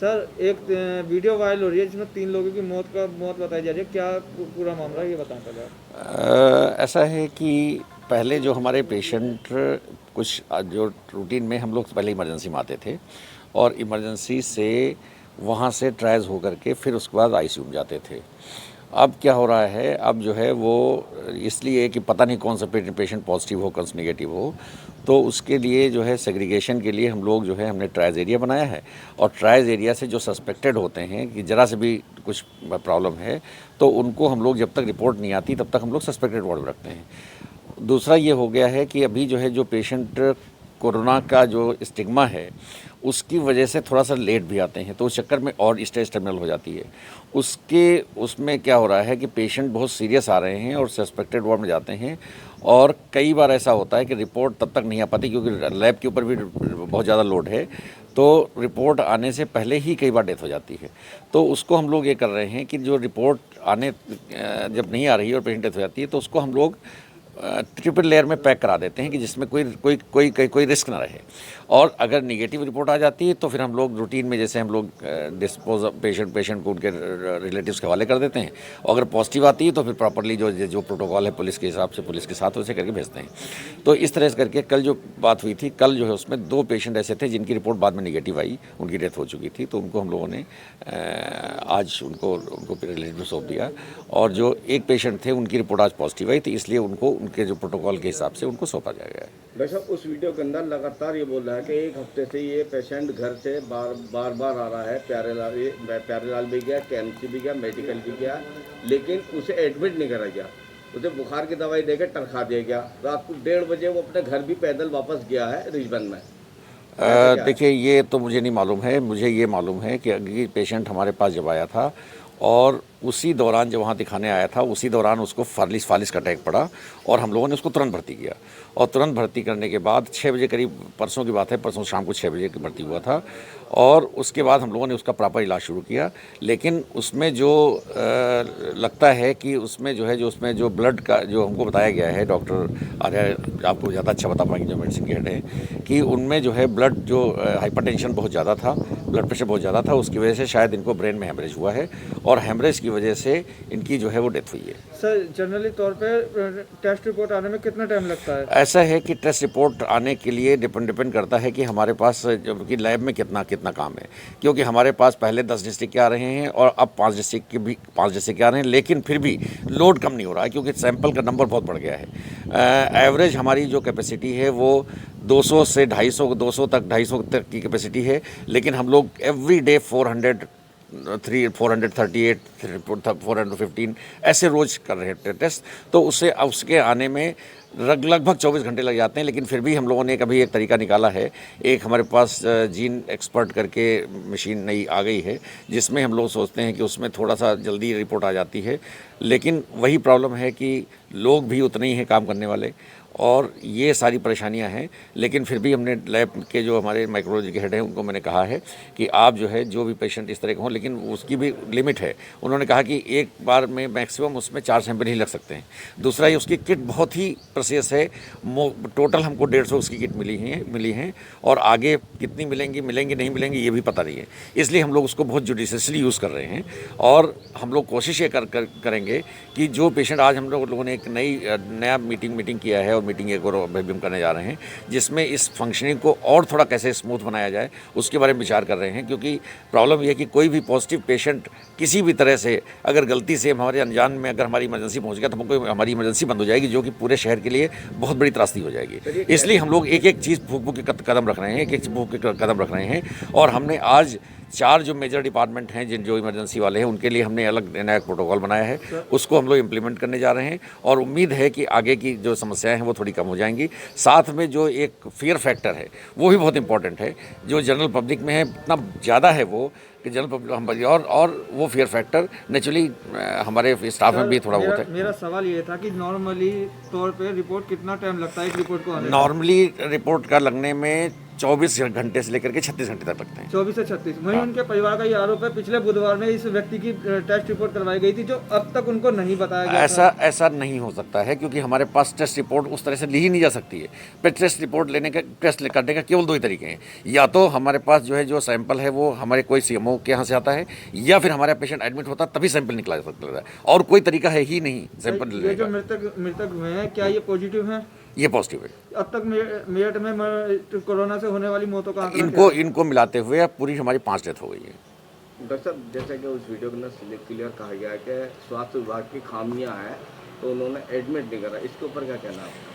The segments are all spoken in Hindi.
सर एक वीडियो वायरल हो रही है जिसमें 3 लोगों की मौत बताई जा रही है, क्या पूरा मामला है ये बताएं पहले आप। ऐसा है कि पहले जो हमारे पेशेंट कुछ जो रूटीन में हम लोग पहले इमरजेंसी में आते थे और इमरजेंसी से वहाँ से ट्राइज होकर के फिर उसके बाद आईसीयू में जाते थे। अब क्या हो रहा है, अब जो है वो इसलिए कि पता नहीं कौन सा पेशेंट पॉजिटिव हो कौन सा निगेटिव हो, तो उसके लिए जो है सेग्रीगेशन के लिए हम लोग जो है हमने ट्राइज एरिया बनाया है और ट्राइज एरिया से जो सस्पेक्टेड होते हैं कि ज़रा से भी कुछ प्रॉब्लम है तो उनको हम लोग जब तक रिपोर्ट नहीं आती तब तक हम लोग सस्पेक्टेड वार्ड में रखते हैं। दूसरा ये हो गया है कि अभी जो है जो पेशेंट कोरोना का जो स्टिग्मा है उसकी वजह से थोड़ा सा लेट भी आते हैं तो उस चक्कर में और स्टेज टर्मिनल हो जाती है। उसमें क्या हो रहा है कि पेशेंट बहुत सीरियस आ रहे हैं और सस्पेक्टेड वार्ड में जाते हैं और कई बार ऐसा होता है कि रिपोर्ट तब तक नहीं आ पाती क्योंकि लैब के ऊपर भी बहुत ज़्यादा लोड है, तो रिपोर्ट आने से पहले ही कई बार डेथ हो जाती है। तो उसको हम लोग ये कर रहे हैं कि जो रिपोर्ट आने जब नहीं आ रही है और पेशेंट डेथ हो जाती है तो उसको हम लोग ट्रिपल लेयर में पैक करा देते हैं कि जिसमें कोई रिस्क ना रहे। और अगर निगेटिव रिपोर्ट आ जाती है तो फिर हम लोग रूटीन में जैसे हम लोग डिस्पोज पेशेंट को उनके रिलेटिव्स के हवाले कर देते हैं और अगर पॉजिटिव आती है तो फिर प्रॉपरली जो प्रोटोकॉल है पुलिस के हिसाब से पुलिस के साथ वैसे करके भेजते हैं। तो इस तरह से करके कल जो बात हुई थी, कल जो है उसमें 2 पेशेंट ऐसे थे जिनकी रिपोर्ट बाद में निगेटिव आई, उनकी डेथ हो चुकी थी, तो उनको हम लोगों ने आज उनको रिलेटिव सौंप दिया। और जो एक पेशेंट थे उनकी रिपोर्ट आज पॉजिटिव आई, तो इसलिए उनको उनके जो प्रोटोकॉल के हिसाब से उनको सौंपा जाएगा। डॉक्टर साहब, उस वीडियो के अंदर लगातार ये बोल रहा है कि 1 हफ्ते से ये पेशेंट घर से बार आ रहा है। प्यारेलाल भी गया, केएमसी भी गया, मेडिकल भी गया, लेकिन उसे एडमिट नहीं करा गया। उसे बुखार की दवाई देकर टरखा दिया गया। रात को 1:30 बजे वो अपने घर भी पैदल वापस गया है रिजबन में। देखिए, ये तो मुझे नहीं मालूम है। मुझे ये मालूम है कि अभी पेशेंट हमारे पास जब आया था और उसी दौरान जब वहाँ दिखाने आया था उसी दौरान उसको फालिस का अटैक पड़ा और हम लोगों ने उसको तुरंत भर्ती किया। और तुरंत भर्ती करने के बाद 6 बजे करीब, परसों की बात है, परसों शाम को 6 बजे भर्ती हुआ था और उसके बाद हम लोगों ने उसका प्रॉपर इलाज शुरू किया। लेकिन उसमें जो लगता है कि उसमें जो ब्लड का जो हमको बताया गया है, डॉक्टर आर्या आपको ज़्यादा अच्छा बता पाएंगे जो मेडिसिन के हेड हैं, कि उनमें जो है ब्लड जो हाइपरटेंशन बहुत ज़्यादा था, ब्लड प्रेशर बहुत ज़्यादा था, उसकी वजह से शायद इनको ब्रेन में हेमरेज हुआ है और हेमरेज की वजह से इनकी जो है वो डेथ हुई है। सर जनरली तौर पे टेस्ट रिपोर्ट आने में कितना टाइम लगता है? ऐसा है कि टेस्ट रिपोर्ट आने के लिए डिपेंड करता है कि हमारे पास जो कि लैब में कितना काम है, क्योंकि हमारे पास पहले 10 डिस्ट्रिक्ट के आ रहे हैं और अब 5 डिस्ट्रिक्ट के आ रहे हैं, लेकिन फिर भी लोड कम नहीं हो रहा है क्योंकि सैंपल का नंबर बहुत बढ़ गया है। एवरेज हमारी जो कैपेसिटी है वो 200 से 250 तक 250 तक की कैपेसिटी है, लेकिन हम लोग एवरी डे 438 415 ऐसे रोज़ कर रहे हैं टेस्ट। तो उसके आने में लगभग 24 घंटे लग जाते हैं, लेकिन फिर भी हम लोगों ने कभी एक तरीका निकाला है। एक हमारे पास जीन एक्सपर्ट करके मशीन नई आ गई है जिसमें हम लोग सोचते हैं कि उसमें थोड़ा सा जल्दी रिपोर्ट आ जाती है, लेकिन वही प्रॉब्लम है कि लोग भी उतने ही हैं काम करने वाले और ये सारी परेशानियां हैं। लेकिन फिर भी हमने लैब के जो हमारे माइक्रोलॉजी के हेड हैं उनको मैंने कहा है कि आप जो है जो भी पेशेंट इस तरह के हों, लेकिन उसकी भी लिमिट है। उन्होंने कहा कि एक बार में मैक्सिमम उसमें 4 सैंपल ही लग सकते हैं। दूसरा ये उसकी किट बहुत ही प्रेसियस है। टोटल हमको 150 उसकी किट मिली हैं और आगे कितनी मिलेंगी नहीं मिलेंगी ये भी पता नहीं है, इसलिए हम लोग उसको बहुत जुडिशियसली यूज़ कर रहे हैं। और हम लोग कोशिश ये करेंगे कि जो पेशेंट आज हम लोगों ने एक नया मीटिंग किया है, मीटिंग एक और अभी हम करने जा रहे हैं जिसमें इस फंक्शनिंग को और थोड़ा कैसे स्मूथ बनाया जाए उसके बारे में विचार कर रहे हैं। क्योंकि प्रॉब्लम यह है कि कोई भी पॉजिटिव पेशेंट किसी भी तरह से अगर गलती से हमारे अनजान में अगर हमारी इमरजेंसी पहुंच गया तो हमारी इमरजेंसी बंद हो जाएगी, जो कि पूरे शहर के लिए बहुत बड़ी त्रासदी हो जाएगी। इसलिए हम लोग एक चीज़ फूक के कदम रख रहे हैं, एक फूक के कदम रख रहे हैं। और हमने आज 4 जो मेजर डिपार्टमेंट हैं जो इमरजेंसी वाले हैं उनके लिए हमने अलग नया प्रोटोकॉल बनाया है, उसको हम लोग इम्प्लीमेंट करने जा रहे हैं और उम्मीद है कि आगे की जो समस्याएं हैं वो थोड़ी कम हो जाएंगी। साथ में जो एक फियर फैक्टर है वो भी बहुत इंपॉर्टेंट है, जो जनरल पब्लिक में है इतना ज़्यादा है वो कि जनरल पब्लिक और वो फियर फैक्टर नेचुरली हमारे स्टाफ में भी थोड़ा बहुत है। मेरा सवाल ये था कि नॉर्मली तौर पे रिपोर्ट कितना टाइम लगता है एक रिपोर्ट को आने में? नॉर्मली रिपोर्ट का लगने में 24 घंटे से लेकर के 36 घंटे तक लगते हैं। 24 से 36। वहीं उनके परिवार का ये आरोप है पिछले बुधवार में इस व्यक्ति की टेस्ट रिपोर्ट करवाई गई थी, जो अब तक उनको नहीं बताया गया था। ऐसा नहीं हो सकता है, क्योंकि हमारे पास टेस्ट रिपोर्ट उस तरह से ली ही नहीं जा सकती है। पर टेस्ट रिपोर्ट लेने का, टेस्ट करने का केवल 2 ही तरीके हैं। या तो हमारे पास जो है जो सैंपल है वो हमारे कोई सीएमओ के यहाँ से आता है, या फिर हमारा पेशेंट एडमिट होता है तभी सैंपल निकला जा सकता है, और कोई तरीका है ही नहीं सैंपल ये लेने जो का। मृतक हुए हैं, क्या ये पॉजिटिव हैं? ये पॉजिटिव है। अब तक मेरठ में कोरोना से होने वाली मौतों का आंकड़ा क्या है? इनको मिलाते हुए अब पूरी हमारी 5 डेथ हो गई है। डॉक्टर साहब, जैसा कि उस वीडियो के अंदर क्लियर कहा गया है कि स्वास्थ्य विभाग की खामियां हैं, तो उन्होंने एडमिट नहीं करा, इसके ऊपर क्या कहना है?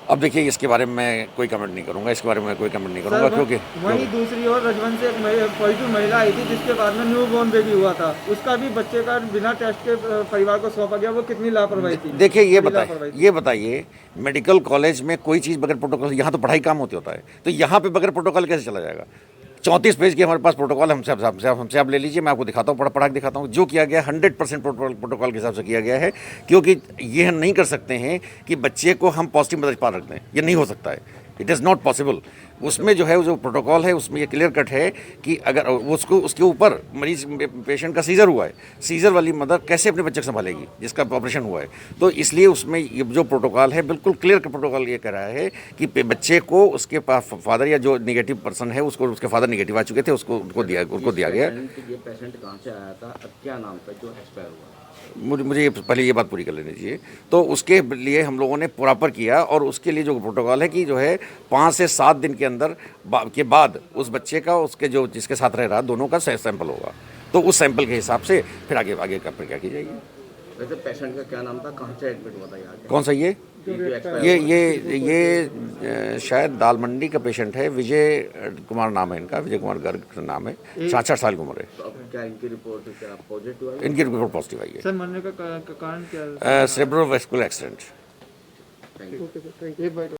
अब देखिए, इसके बारे में मैं कोई कमेंट नहीं करूंगा, इसके बारे में कोई कमेंट नहीं करूंगा, क्योंकि वहीं दूसरी ओर रजवन से एक पॉजिटिव महिला आई थी, जिसके बाद में न्यू बॉर्न बेबी हुआ था, उसका भी बच्चे का बिना टेस्ट के परिवार को सौंपा गया। वो कितनी लापरवाही थी? देखिए, ये बताइए मेडिकल कॉलेज में कोई चीज़ बगैर प्रोटोकॉल, यहाँ तो पढ़ाई काम होती होता है, तो यहाँ पे बगैर प्रोटोकॉल कैसे चला जाएगा? 34 पेज की हमारे पास प्रोटोकॉल, हमसे आप ले लीजिए, मैं आपको दिखाता हूँ, पढ़ा के दिखाता हूँ। जो किया गया 100% प्रोटोकॉल के हिसाब से किया गया है, क्योंकि ये हम नहीं कर सकते हैं कि बच्चे को हम पॉजिटिव मदद पा रखते हैं, ये नहीं हो सकता है, इट इज़ नॉट पॉसिबल। उसमें जो है, जो प्रोटोकॉल है उसमें ये क्लियर कट है कि अगर उसको उसके ऊपर मरीज पेशेंट का सीजर हुआ है, सीजर वाली मदर कैसे अपने बच्चे को संभालेगी जिसका ऑपरेशन हुआ है? तो इसलिए उसमें ये जो प्रोटोकॉल है, बिल्कुल क्लियर प्रोटोकॉल ये कह रहा है कि बच्चे को उसके फादर या जो निगेटिव पर्सन है, उसको उसके फादर निगेटिव आ चुके थे, उनको दिया गया। ये पेशेंट कहाँ से आया था, अब क्या नाम था जो एक्सपायर हुआ? मुझे पहले ये बात पूरी कर लेनी चाहिए। तो उसके लिए हम लोगों ने प्रॉपर किया, और उसके लिए जो प्रोटोकॉल है कि जो है 5 से 7 दिन के अंदर के बाद उस बच्चे का, उसके जो जिसके साथ रह रहा, दोनों का सैंपल होगा, तो उस सैंपल के हिसाब से फिर आगे का प्रक्रिया की जाएगी। वैसे पेशेंट का क्या नाम था, कहाँ से एडमिट हुआ था यहाँ? कौन सा? ये शायद दाल मंडी का पेशेंट है, विजय कुमार नाम है इनका, विजय कुमार गर्ग नाम है, 66 साल की उम्र है। तो अब क्या इनकी रिपोर्ट क्या पॉजिटिव आई? इनकी रिपोर्ट पॉजिटिव आई है। सर, मरने का कारण क्या है? Cerebrovascular accident. Thank you.